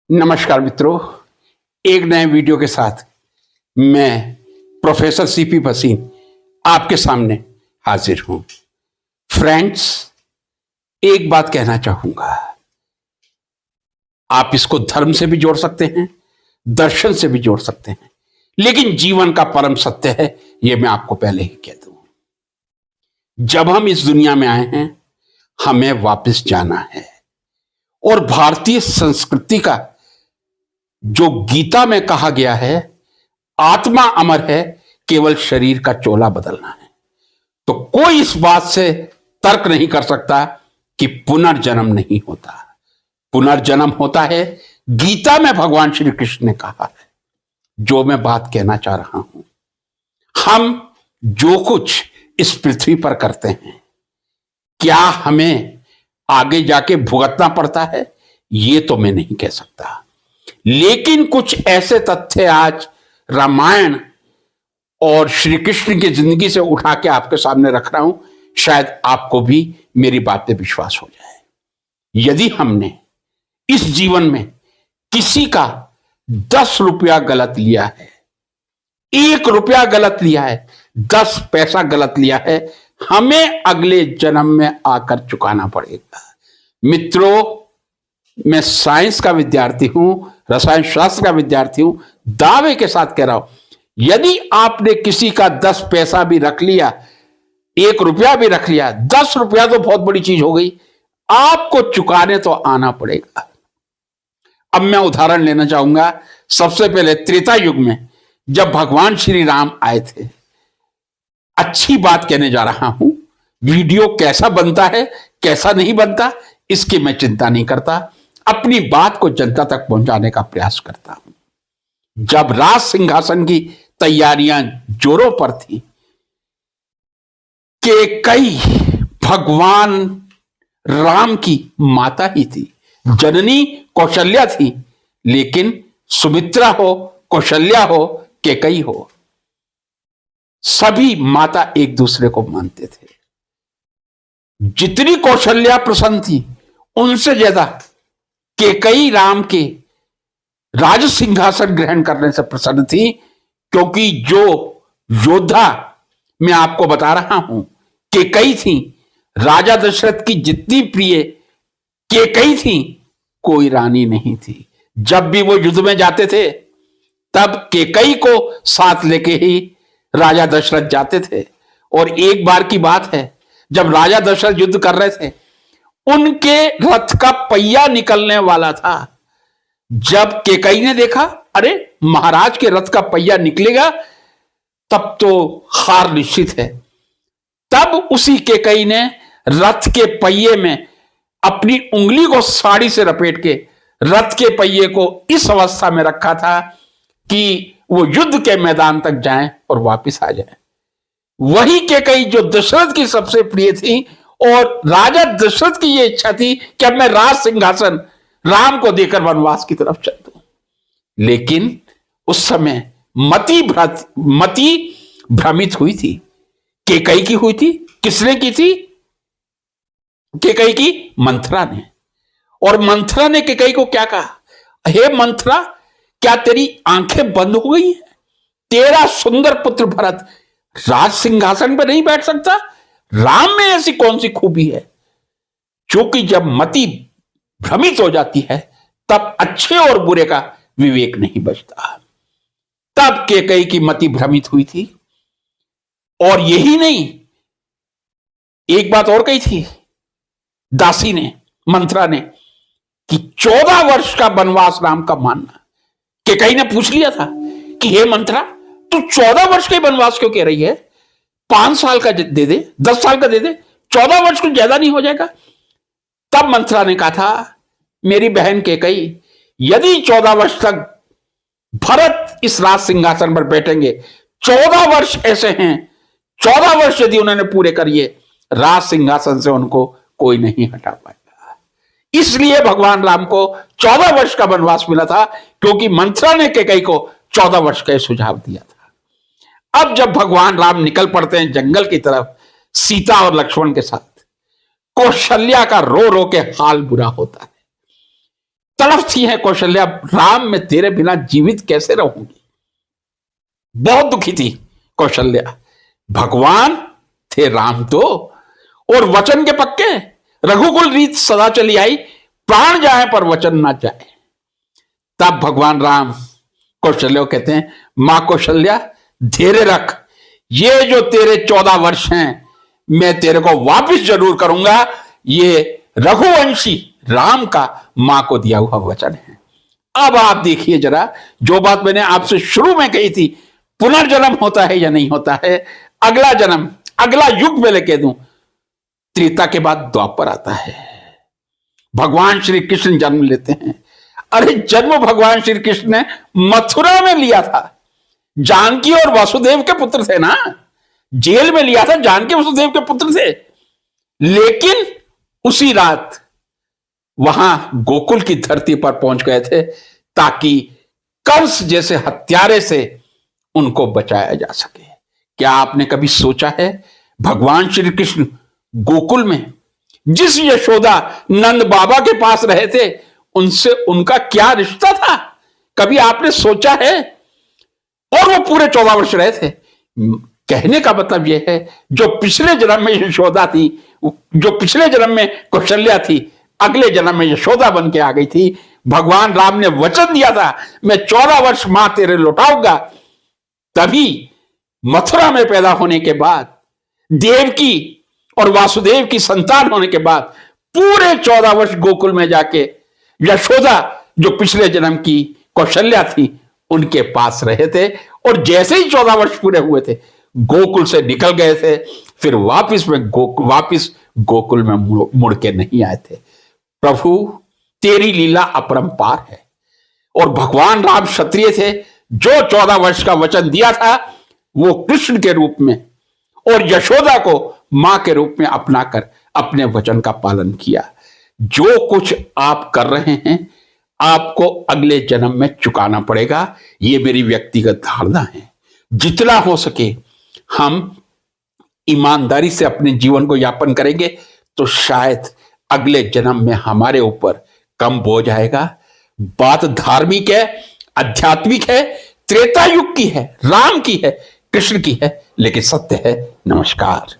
नमस्कार मित्रों, एक नए वीडियो के साथ मैं प्रोफेसर सीपी भसीन आपके सामने हाजिर हूं। फ्रेंड्स, एक बात कहना चाहूंगा, आप इसको धर्म से भी जोड़ सकते हैं, दर्शन से भी जोड़ सकते हैं, लेकिन जीवन का परम सत्य है, यह मैं आपको पहले ही कह दूं। जब हम इस दुनिया में आए हैं, हमें वापस जाना है। और भारतीय संस्कृति का जो गीता में कहा गया है, आत्मा अमर है, केवल शरीर का चोला बदलना है। तो कोई इस बात से तर्क नहीं कर सकता कि पुनर्जन्म नहीं होता। पुनर्जन्म होता है, गीता में भगवान श्री कृष्ण ने कहा है। जो मैं बात कहना चाह रहा हूं, हम जो कुछ इस पृथ्वी पर करते हैं, क्या हमें आगे जाके भुगतना पड़ता है, ये तो मैं नहीं कह सकता। लेकिन कुछ ऐसे तथ्य आज रामायण और श्री कृष्ण की जिंदगी से उठा के आपके सामने रख रहा हूं, शायद आपको भी मेरी बात पे विश्वास हो जाए। यदि हमने इस जीवन में किसी का 10 रुपया गलत लिया है, 1 रुपया गलत लिया है, 10 पैसा गलत लिया है, हमें अगले जन्म में आकर चुकाना पड़ेगा। मित्रों, मैं साइंस का विद्यार्थी हूं, रसायन शास्त्र का विद्यार्थी हूं, दावे के साथ कह रहा हूं, यदि आपने किसी का 10 पैसा भी रख लिया, 1 रुपया भी रख लिया, 10 रुपया तो बहुत बड़ी चीज हो गई, आपको चुकाने तो आना पड़ेगा। अब मैं उदाहरण लेना चाहूंगा। सबसे पहले त्रेता युग में जब भगवान श्री राम आए थे, अच्छी बात कहने जा रहा हूं, वीडियो कैसा बनता है कैसा नहीं बनता इसकी मैं चिंता नहीं करता, अपनी बात को जनता तक पहुंचाने का प्रयास करता हूं। जब राज सिंहासन की तैयारियां जोरों पर थी, कैकेयी भगवान राम की माता ही थी, जननी कौशल्या थी, लेकिन सुमित्रा हो, कौशल्या हो, कैकेयी हो, सभी माता एक दूसरे को मानते थे। जितनी कौशल्या प्रसन्न थी, उनसे ज्यादा कैकेयी राम के राज सिंहासन ग्रहण करने से प्रसन्न थी, क्योंकि जो योद्धा मैं आपको बता रहा हूं कैकेयी थी, राजा दशरथ की जितनी प्रिय कैकेयी थी, कोई रानी नहीं थी। जब भी वो युद्ध में जाते थे, तब कैकेयी को साथ लेके ही राजा दशरथ जाते थे। और एक बार की बात है, जब राजा दशरथ युद्ध कर रहे थे, उनके रथ का पहिया निकलने वाला था। जब कैकेयी ने देखा, अरे महाराज के रथ का पहिया निकलेगा, तब तो हार निश्चित है। तब उसी कैकेयी ने रथ के पहिए में अपनी उंगली को साड़ी से लपेट के रथ के पहिए को इस अवस्था में रखा था कि वो युद्ध के मैदान तक जाएं और वापस आ जाएं। वही कैकेयी जो दशरथ की सबसे प्रिय थी, और राजा दशरथ की यह इच्छा थी कि अब मैं राज सिंहासन राम को देकर वनवास की तरफ चल दूं। लेकिन उस समय मति भ्रमित हुई थी। कैकेयी की हुई थी। किसने की थी? कैकेयी की मंथरा ने। और मंथरा ने कैकेयी को क्या कहा? हे मंथरा, क्या तेरी आंखें बंद हो गई हैं? तेरा सुंदर पुत्र भरत राज सिंहासन पर नहीं बैठ सकता? राम में ऐसी कौन सी खूबी है? क्योंकि जब मति भ्रमित हो जाती है, तब अच्छे और बुरे का विवेक नहीं बचता। तब कैकेयी की मति भ्रमित हुई थी। और यही नहीं, एक बात और कही थी दासी ने, मंथरा ने, कि 14 वर्ष का वनवास राम का मानना। कैकेयी ने पूछ लिया था कि हे मंथरा, तू 14 वर्ष के वनवास क्यों कह रही है? 5 साल का दे दे, 10 साल का दे दे, 14 वर्ष कुछ ज्यादा नहीं हो जाएगा? तब मंथरा ने कहा था, मेरी बहन कैकेयी, यदि 14 वर्ष तक भरत इस राज सिंहासन पर बैठेंगे, 14 वर्ष ऐसे हैं, 14 वर्ष यदि उन्होंने पूरे करिए, राज सिंहासन से उनको कोई नहीं हटा पाएगा। इसलिए भगवान राम को 14 वर्ष का वनवास मिला था, क्योंकि मंथरा ने कैकेयी को 14 वर्ष का सुझाव दिया था। अब जब भगवान राम निकल पड़ते हैं जंगल की तरफ सीता और लक्ष्मण के साथ, कौशल्या का रो रो के हाल बुरा होता है। तड़पती है कौशल्या, राम मैं तेरे बिना जीवित कैसे रहूंगी। बहुत दुखी थी कौशल्या। भगवान थे राम तो, और वचन के पक्के, रघुकुल रीत सदा चली आई, प्राण जाए पर वचन ना जाए। तब भगवान राम कौशल्या को कहते हैं, मां कौशल्या धैर्य रख, ये जो तेरे 14 वर्ष हैं मैं तेरे को वापस जरूर करूंगा। ये रघुवंशी राम का मां को दिया हुआ वचन है। अब आप देखिए जरा, जो बात मैंने आपसे शुरू में कही थी, पुनर्जन्म होता है या नहीं होता है, अगला जन्म, अगला युग में लेके दूं, त्रेता के बाद द्वापर आता है, भगवान श्री कृष्ण जन्म लेते हैं। अरे जन्म भगवान श्री कृष्ण ने मथुरा में लिया था, जानकी और वासुदेव के पुत्र थे ना, जेल में लिया था, जानकी वासुदेव के पुत्र थे। लेकिन उसी रात वहां गोकुल की धरती पर पहुंच गए थे, ताकि कंस जैसे हत्यारे से उनको बचाया जा सके। क्या आपने कभी सोचा है, भगवान श्री कृष्ण गोकुल में जिस यशोदा नंद बाबा के पास रहे थे, उनसे उनका क्या रिश्ता था? कभी आपने सोचा है? और वो पूरे 14 वर्ष रहे थे। कहने का मतलब यह है, जो पिछले जन्म में यशोदा थी, जो पिछले जन्म में कौशल्या थी, अगले जन्म में यशोदा बन के आ गई थी। भगवान राम ने वचन दिया था, मैं 14 वर्ष मां तेरे लौटाऊंगा। तभी मथुरा में पैदा होने के बाद, देवकी और वासुदेव की संतान होने के बाद, पूरे 14 वर्ष गोकुल में जाके यशोदा, जो पिछले जन्म की कौशल्या थी, उनके पास रहे थे। और जैसे ही 14 वर्ष पूरे हुए थे, गोकुल से निकल गए थे, फिर वापिस गोकुल में मुड़ के नहीं आए थे। प्रभु तेरी लीला अपरंपार है। और भगवान राम क्षत्रिय थे, जो 14 वर्ष का वचन दिया था वो कृष्ण के रूप में, और यशोदा को मां के रूप में अपनाकर अपने वचन का पालन किया। जो कुछ आप कर रहे हैं, आपको अगले जन्म में चुकाना पड़ेगा, ये मेरी व्यक्तिगत धारणा है। जितना हो सके हम ईमानदारी से अपने जीवन को यापन करेंगे, तो शायद अगले जन्म में हमारे ऊपर कम बोझ आएगा। बात धार्मिक है, आध्यात्मिक है, त्रेता युग की है, राम की है, कृष्ण की है, लेकिन सत्य है। नमस्कार।